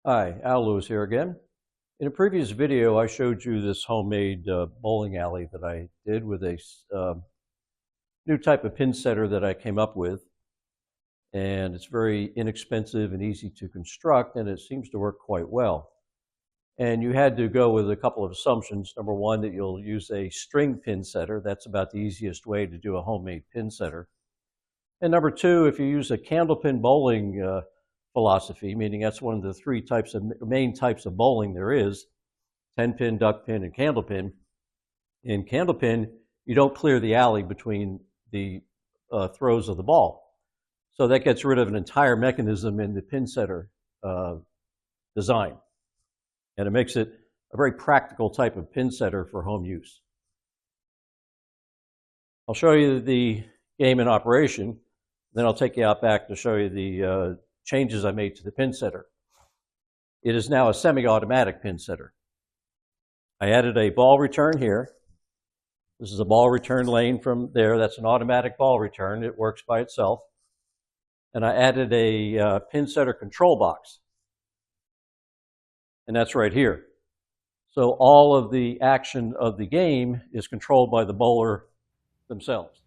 Hi, Al Lewis here again. In a previous video, I showed you this homemade bowling alley that I did with a new type of pin setter that I came up with. And it's very inexpensive and easy to construct, and it seems to work quite well. And you had to go with a couple of assumptions. Number one, that you'll use a string pin setter. That's about the easiest way to do a homemade pin setter. And number two, if you use a candlepin bowling philosophy, meaning that's one of the three main types of bowling there is, 10-pin, duck pin, and candlepin. In candlepin, you don't clear the alley between the throws of the ball. So that gets rid of an entire mechanism in the pin setter design. And it makes it a very practical type of pin setter for home use. I'll show you the game in operation, then I'll take you out back to show you the changes I made to the pin setter. It is now a semi-automatic pin setter. I added a ball return here. This is a ball return lane from there. That's an automatic ball return. It works by itself. And I added a pin setter control box. And that's right here. So all of the action of the game is controlled by the bowler themselves.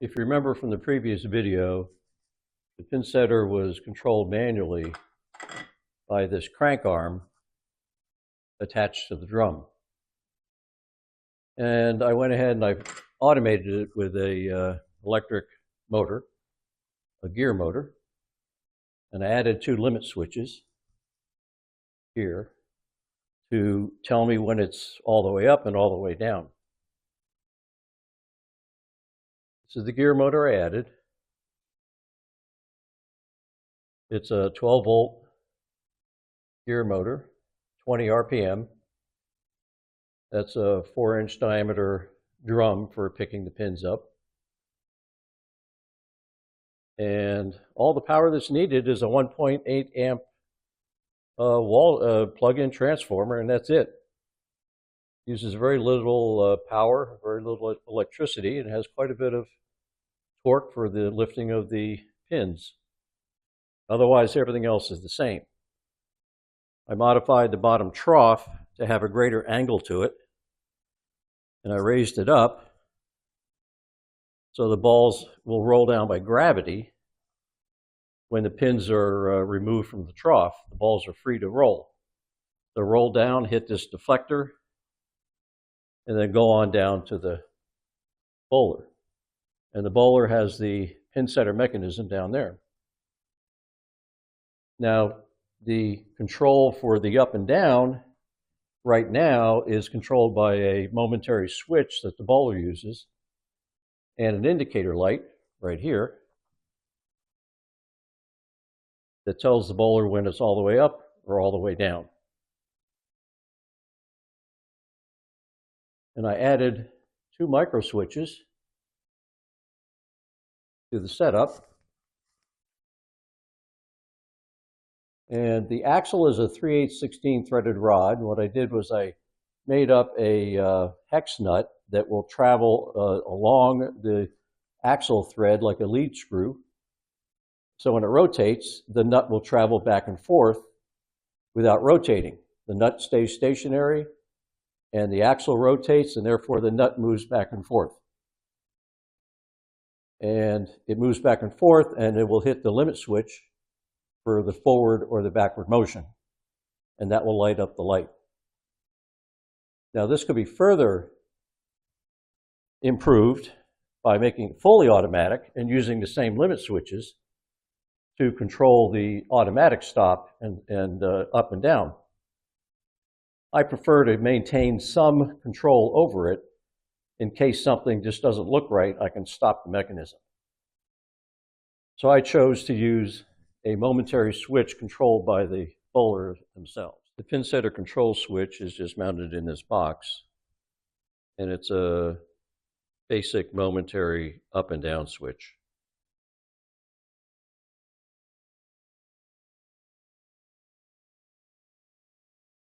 If you remember from the previous video, the pin setter was controlled manually by this crank arm attached to the drum. And I went ahead and I automated it with a electric motor, a gear motor, and I added 2 limit switches here to tell me when it's all the way up and all the way down. This is the gear motor I added. It's a 12-volt gear motor, 20 RPM. That's a 4-inch diameter drum for picking the pins up. And all the power that's needed is a 1.8 amp plug-in transformer, and that's it. Uses very little power, very little electricity, and has quite a bit of torque for the lifting of the pins. Otherwise, everything else is the same. I modified the bottom trough to have a greater angle to it, and I raised it up so the balls will roll down by gravity. When the pins are removed from the trough, the balls are free to roll. They'll roll down, hit this deflector, and then go on down to the bowler. And the bowler has the pin setter mechanism down there. Now, the control for the up and down right now is controlled by a momentary switch that the bowler uses and an indicator light right here that tells the bowler when it's all the way up or all the way down. And I added 2 micro switches to the setup. And the axle is a 3/8/16 threaded rod. What I did was I made up a hex nut that will travel along the axle thread like a lead screw. So when it rotates, the nut will travel back and forth without rotating. The nut stays stationary and the axle rotates, and therefore the nut moves back and forth. And it moves back and forth, and it will hit the limit switch for the forward or the backward motion, and that will light up the light. Now, this could be further improved by making it fully automatic and using the same limit switches to control the automatic stop and up and down. I prefer to maintain some control over it in case something just doesn't look right. I can stop the mechanism. So I chose to use a momentary switch controlled by the bowler themselves. The pinsetter control switch is just mounted in this box, and it's a basic momentary up and down switch.